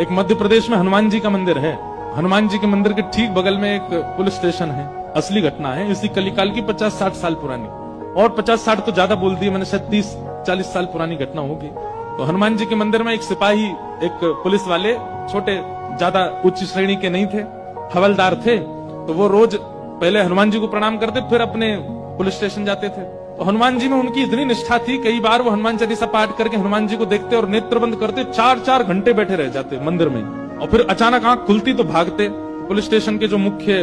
एक मध्य प्रदेश में हनुमान जी का मंदिर है। हनुमान जी के मंदिर के ठीक बगल में एक पुलिस स्टेशन है। असली घटना है, इसी कलिकाल की 50-60 साल पुरानी, और 50-60 तो ज्यादा बोल दी मैंने, शायद 30-40 साल पुरानी घटना होगी। तो हनुमान जी के मंदिर में एक सिपाही, एक पुलिस वाले, छोटे, ज्यादा उच्च श्रेणी के नहीं थे, हवलदार थे। तो वो रोज पहले हनुमान जी को प्रणाम करते, फिर अपने पुलिस स्टेशन जाते थे। तो हनुमान जी में उनकी इतनी निष्ठा थी, कई बार वो हनुमान चालीसा पाठ करके हनुमान जी को देखते और नेत्र बंद करते, 4-4 घंटे बैठे रह जाते मंदिर में। और फिर अचानक आंख खुलती तो भागते। पुलिस स्टेशन के जो मुख्य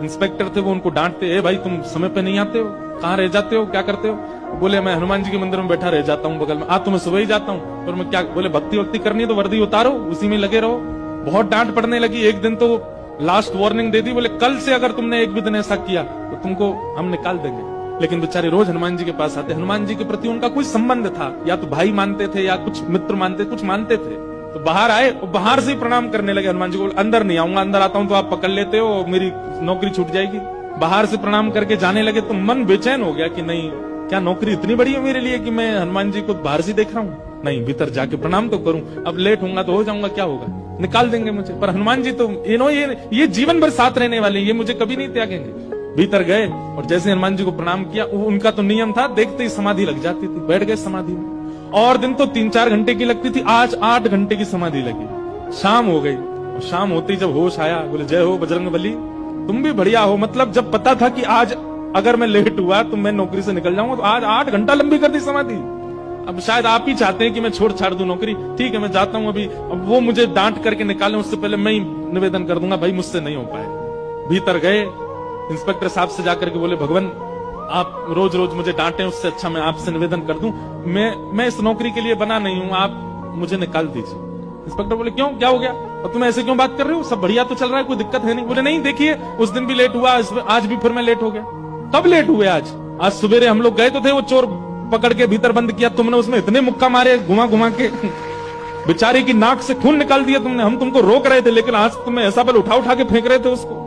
इंस्पेक्टर थे वो उनको डांटते, ए भाई तुम समय पे नहीं आते हो, कहाँ रह जाते हो, क्या करते हो? बोले मैं हनुमान जी के मंदिर में बैठा रह जाता हूँ बगल में। तो मैं सुबह ही जाता हूँ। फिर मैं क्या, बोले भक्ति वक्ति करनी है तो वर्दी उतारो, उसी में लगे रहो। बहुत डांट पड़ने लगी। एक दिन तो लास्ट वार्निंग दे दी, बोले कल से अगर तुमने एक भी दिन ऐसा किया तो तुमको हम निकाल देंगे। लेकिन बेचारे रोज हनुमान जी के पास आते। हनुमान जी के प्रति उनका कोई संबंध था, या तो भाई मानते थे या कुछ मित्र मानते, कुछ मानते थे। तो बाहर आए और बाहर से ही प्रणाम करने लगे हनुमान जी को। अंदर नहीं आऊंगा, अंदर आता हूं तो आप पकड़ लेते हो, मेरी नौकरी छूट जाएगी। बाहर से प्रणाम करके जाने लगे। तो मन बेचैन हो गया कि नहीं, क्या नौकरी इतनी बड़ी है मेरे लिए कि मैं हनुमान जी को बाहर से देख रहा हूँ? नहीं, भीतर जाके प्रणाम तो करूं। अब लेट होऊंगा तो हो जाऊंगा, क्या होगा, निकाल देंगे मुझे। पर हनुमान जी तो ये जीवन भर साथ रहने वाले, ये मुझे कभी नहीं त्यागेंगे। भीतर गए और जैसे हनुमान जी को प्रणाम किया, उनका तो नियम था, देखते ही समाधि लग जाती थी। बैठ गए समाधि में। और दिन तो 3-4 घंटे की लगती थी, आज 8 घंटे की समाधि लगी। शाम हो गई और शाम होते ही जब होश आया, बोले जय हो बजरंगबली, तुम भी बढ़िया हो। मतलब जब पता था कि आज अगर मैं लेट हुआ तो मैं नौकरी से निकल जाऊंगा, तो आज 8 घंटा लंबी कर दी समाधि। अब शायद आप ही चाहते हैं कि मैं छोड़ छाड़ दूं नौकरी। ठीक है, मैं जाता हूं अभी। अब वो मुझे डांट करके निकालें उससे पहले मैं ही निवेदन कर दूंगा, भाई मुझसे नहीं हो पाए। भीतर गए, इंस्पेक्टर साहब से जाकर के बोले, भगवान आप रोज रोज मुझे डांटे, उससे अच्छा मैं आपसे निवेदन कर दूं, मैं इस नौकरी के लिए बना नहीं हूं, आप मुझे निकाल दीजिए। इंस्पेक्टर बोले क्यों, क्या हो गया, और तुम ऐसे क्यों बात कर रहे हो, सब बढ़िया तो चल रहा है, कोई दिक्कत है नहीं। बोले नहीं, देखिए उस दिन भी लेट हुआ, आज भी फिर मैं लेट हो गया। कब लेट हुए? आज सवेरे हम लोग गए तो थे, वो चोर पकड़ के भीतर बंद किया तुमने, उसमें इतने मुक्का मारे घुमा घुमा के, बेचारे की नाक से खून निकाल दिया तुमने। हम तुमको रोक रहे थे, लेकिन आज तुम्हें ऐसा बल उठा उठा के फेंक रहे थे उसको।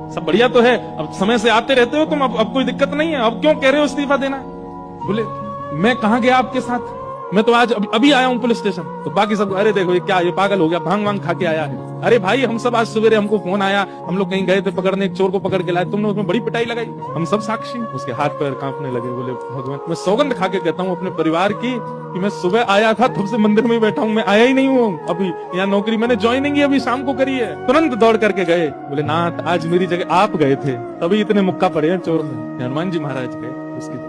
सब बढ़िया तो है, अब समय से आते रहते हो तुम, अब कोई दिक्कत नहीं है, अब क्यों कह रहे हो इस्तीफा देना? बोले मैं कहां गया आपके साथ, मैं तो आज अभी आया हूं पुलिस स्टेशन। तो बाकी सब, अरे देखो ये क्या, ये पागल हो गया, भांग वांग खा के आया है। अरे भाई हम सब आज सवेरे, हमको फोन आया, हम लोग कहीं गए थे पकड़ने, एक चोर को पकड़ के लाए, तुमने उसमें बड़ी पिटाई लगाई, हम सब साक्षी। उसके हाथ पैर कांपने लगे। बोले भगवान, मैं सौगंध खा के कहता हूँ अपने परिवार की कि मैं सुबह आया था, तब से मंदिर में बैठा हूँ, मैं आया ही नहीं हूँ अभी। यहाँ नौकरी मैंने ज्वाइनिंग ही अभी शाम को करी है। तुरंत दौड़ करके गए। बोले नाथ, आज मेरी जगह आप गए थे, तभी इतने मुक्का पड़े हैं चोर में। हनुमान जी महाराज गए, उसकी